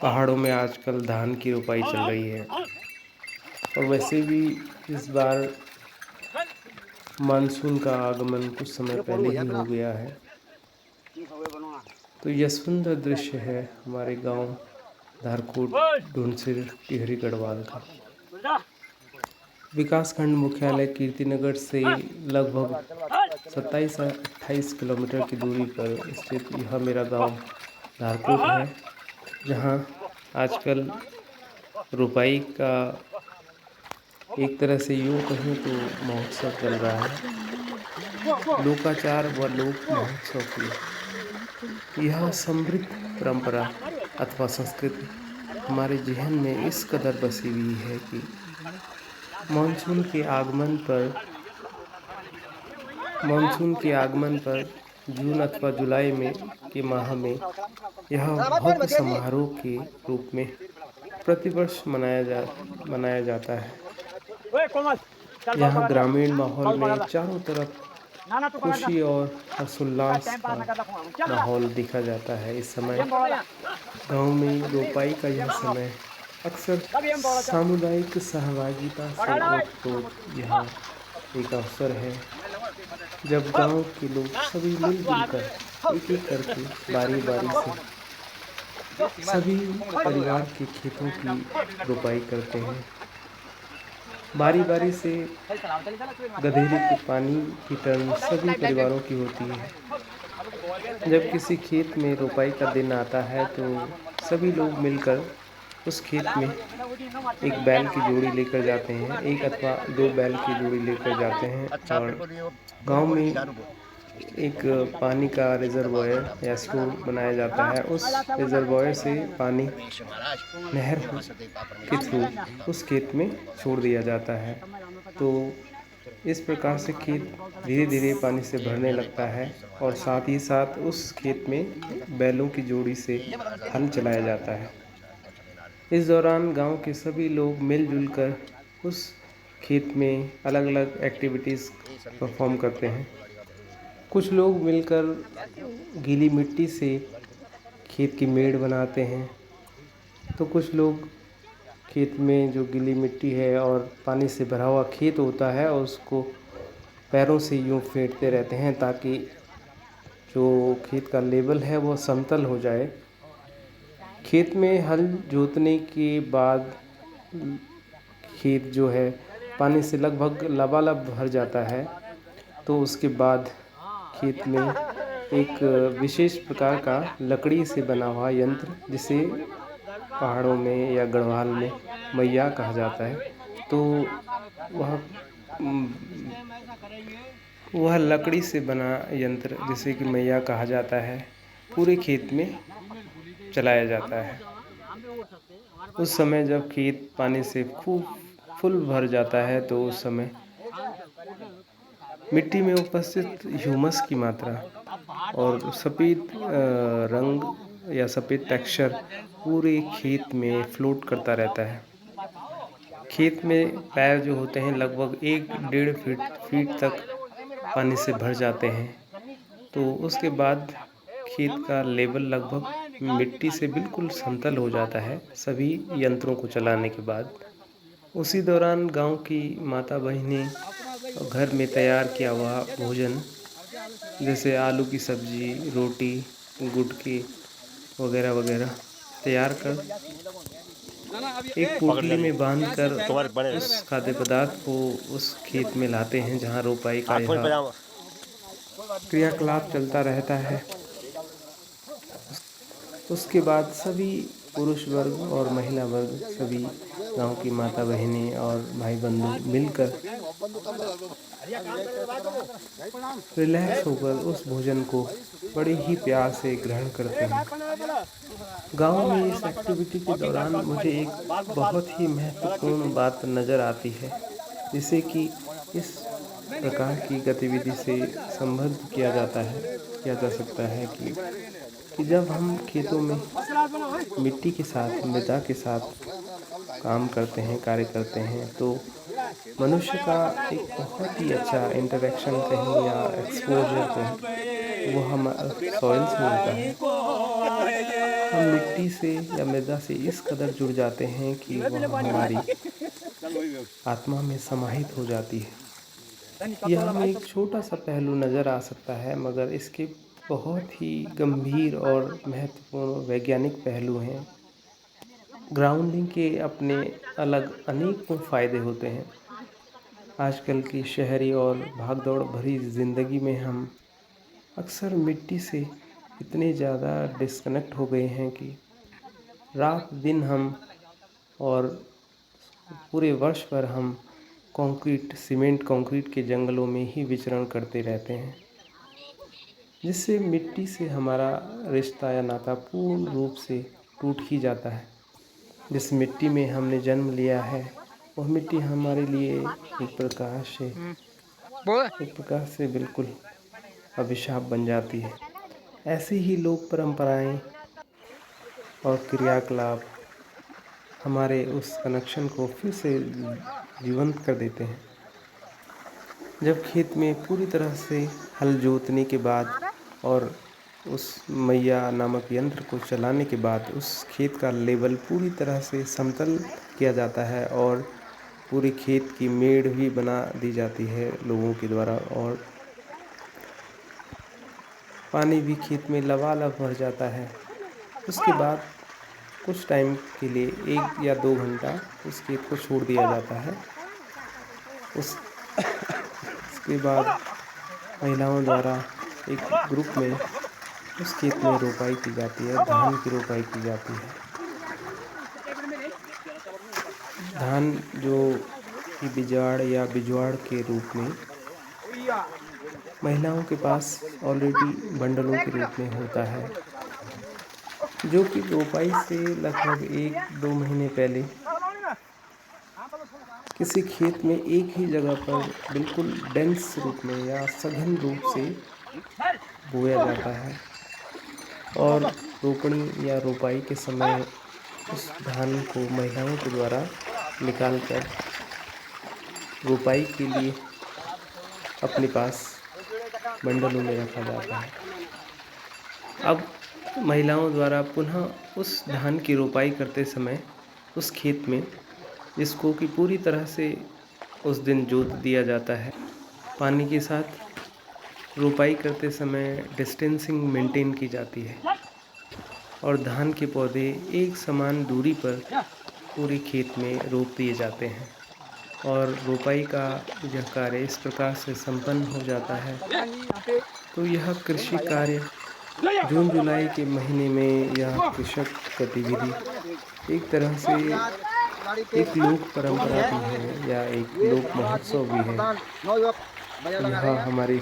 पहाड़ों में आजकल धान की रोपाई चल रही है और वैसे भी इस बार मानसून का आगमन कुछ समय पहले ही हो गया है। तो यह सुंदर दृश्य है हमारे गांव धारकोट ढूंढसिर टिहरी गढ़वाल का। विकासखंड मुख्यालय कीर्तिनगर से लगभग 27 से 28 किलोमीटर की दूरी पर स्थित यह मेरा गांव धारकोट है, जहां आजकल रोपाई का एक तरह से यूँ कहें तो महोत्सव चल रहा है। लोकाचार व लोक महोत्सव की यह समृद्ध परंपरा अथवा संस्कृति हमारे ज़हन में इस कदर बसी हुई है कि मानसून के आगमन पर जून अथवा जुलाई में के माह में यह भव्य समारोह के रूप में प्रतिवर्ष मनाया जाता है। यहाँ ग्रामीण माहौल में चारों तरफ खुशी और हर्षोल्लास का माहौल दिखा जाता है। इस समय गांव में रोपाई का यह समय अक्सर सामुदायिक सहभागिता से ओतप्रोत यह एक अवसर है जब गांव के लोग सभी मिलजुल कर एक एक करके बारी बारी से सभी परिवार के खेतों की रोपाई करते हैं। बारी बारी से गधेरे के पानी की टर्न सभी परिवारों की होती है। जब किसी खेत में रोपाई का दिन आता है तो सभी लोग मिलकर उस खेत में एक बैल की जोड़ी लेकर जाते हैं, एक अथवा दो बैल की जोड़ी लेकर जाते हैं और गांव में एक पानी का रिजर्वायर या स्टोर बनाया जाता है। उस रिजर्वायर से पानी नहर के थ्रू उस खेत में छोड़ दिया जाता है। तो इस प्रकार से खेत धीरे धीरे पानी से भरने लगता है और साथ ही साथ उस खेत में बैलों की जोड़ी से हल चलाया जाता है। इस दौरान गांव के सभी लोग मिलजुल कर उस खेत में अलग अलग एक्टिविटीज़ परफॉर्म करते हैं। कुछ लोग मिलकर गीली मिट्टी से खेत की मेड़ बनाते हैं, तो कुछ लोग खेत में जो गीली मिट्टी है और पानी से भरा हुआ खेत होता है और उसको पैरों से यूँ फेंटते रहते हैं ताकि जो खेत का लेवल है वो समतल हो जाए। खेत में हल जोतने के बाद खेत जो है पानी से लगभग लबालब भर जाता है, तो उसके बाद खेत में एक विशेष प्रकार का लकड़ी से बना हुआ यंत्र, जिसे पहाड़ों में या गढ़वाल में मैया कहा जाता है, तो वह लकड़ी से बना यंत्र जिसे कि मैया कहा जाता है, पूरे खेत में चलाया जाता है। उस समय जब खेत पानी से खूब फुल भर जाता है तो उस समय मिट्टी में उपस्थित ह्यूमस की मात्रा और सफ़ेद रंग या सफ़ेद टेक्सचर पूरे खेत में फ्लोट करता रहता है। खेत में पैर जो होते हैं लगभग 1-1.5 फीट तक पानी से भर जाते हैं। तो उसके बाद खेत का लेवल लगभग मिट्टी से बिल्कुल समतल हो जाता है सभी यंत्रों को चलाने के बाद। उसी दौरान गांव की माता बहनें घर में तैयार किया हुआ भोजन जैसे आलू की सब्जी, रोटी, गुटकी वगैरह वगैरह तैयार कर एक पोटली में बांधकर उस खाद्य पदार्थ को उस खेत में लाते हैं जहां रोपाई का यह क्रियाकलाप चलता रहता है। उसके बाद सभी पुरुष वर्ग और महिला वर्ग, सभी गांव की माता बहनें और भाई बंधु मिलकर रिलैक्स होकर उस भोजन को बड़े ही प्यार से ग्रहण करते हैं। गांव में इस एक्टिविटी के दौरान मुझे एक बहुत ही महत्वपूर्ण बात नज़र आती है, जिसे कि इस प्रकार की गतिविधि से संबद्ध किया जा सकता है कि जब हम खेतों में मिट्टी के साथ, मृदा के साथ काम करते हैं, कार्य करते हैं, तो मनुष्य का एक बहुत ही अच्छा इंटरेक्शन कहें या एक्सपोजर कहें वो हम सॉइल से मिलता है। हम मिट्टी से या मृदा से इस कदर जुड़ जाते हैं कि वह हमारी आत्मा में समाहित हो जाती है। यह हमें एक छोटा सा पहलू नज़र आ सकता है, मगर इसके बहुत ही गंभीर और महत्वपूर्ण वैज्ञानिक पहलू हैं। ग्राउंडिंग के अपने अलग अनेकों फ़ायदे होते हैं। आजकल की शहरी और भागदौड़ भरी ज़िंदगी में हम अक्सर मिट्टी से इतने ज़्यादा डिस्कनेक्ट हो गए हैं कि रात दिन हम और पूरे वर्ष भर हम सीमेंट कंक्रीट के जंगलों में ही विचरण करते रहते हैं, जिससे मिट्टी से हमारा रिश्ता या नाता पूर्ण रूप से टूट ही जाता है। जिस मिट्टी में हमने जन्म लिया है, वह मिट्टी हमारे लिए एक प्रकार से बिल्कुल अभिशाप बन जाती है। ऐसे ही लोक परंपराएं और क्रियाकलाप हमारे उस कनेक्शन को फिर से जीवंत कर देते हैं। जब खेत में पूरी तरह से हल जोतने के बाद और उस मैया नामक यंत्र को चलाने के बाद उस खेत का लेवल पूरी तरह से समतल किया जाता है और पूरे खेत की मेड़ भी बना दी जाती है लोगों के द्वारा, और पानी भी खेत में लबालब भर जाता है। उसके बाद कुछ टाइम के लिए 1 या 2 घंटा उस खेत को छोड़ दिया जाता है। उसके बाद महिलाओं द्वारा एक ग्रुप में उस खेत में रोपाई की जाती है, धान की रोपाई की जाती है। धान जो कि बिजाड़ या बिजवाड़ के रूप में महिलाओं के पास ऑलरेडी बंडलों के रूप में होता है, जो कि रोपाई से लगभग 1-2 महीने पहले किसी खेत में एक ही जगह पर बिल्कुल डेंस रूप में या सघन रूप से बोया जाता है, और रोपणी या रोपाई के समय उस धान को महिलाओं के द्वारा निकालकर रोपाई के लिए अपने पास बंडलों में रखा जाता है। अब महिलाओं द्वारा पुनः उस धान की रोपाई करते समय उस खेत में, जिसको कि पूरी तरह से उस दिन जोत दिया जाता है, पानी के साथ रोपाई करते समय डिस्टेंसिंग मेंटेन की जाती है और धान के पौधे एक समान दूरी पर पूरे खेत में रोप दिए जाते हैं, और रोपाई का यह कार्य इस प्रकार से संपन्न हो जाता है। तो यह कृषि कार्य जून जुलाई के महीने में यह कृषक गतिविधि एक तरह से एक लोक परंपरा भी है या एक लोक महोत्सव भी है। यह हमारी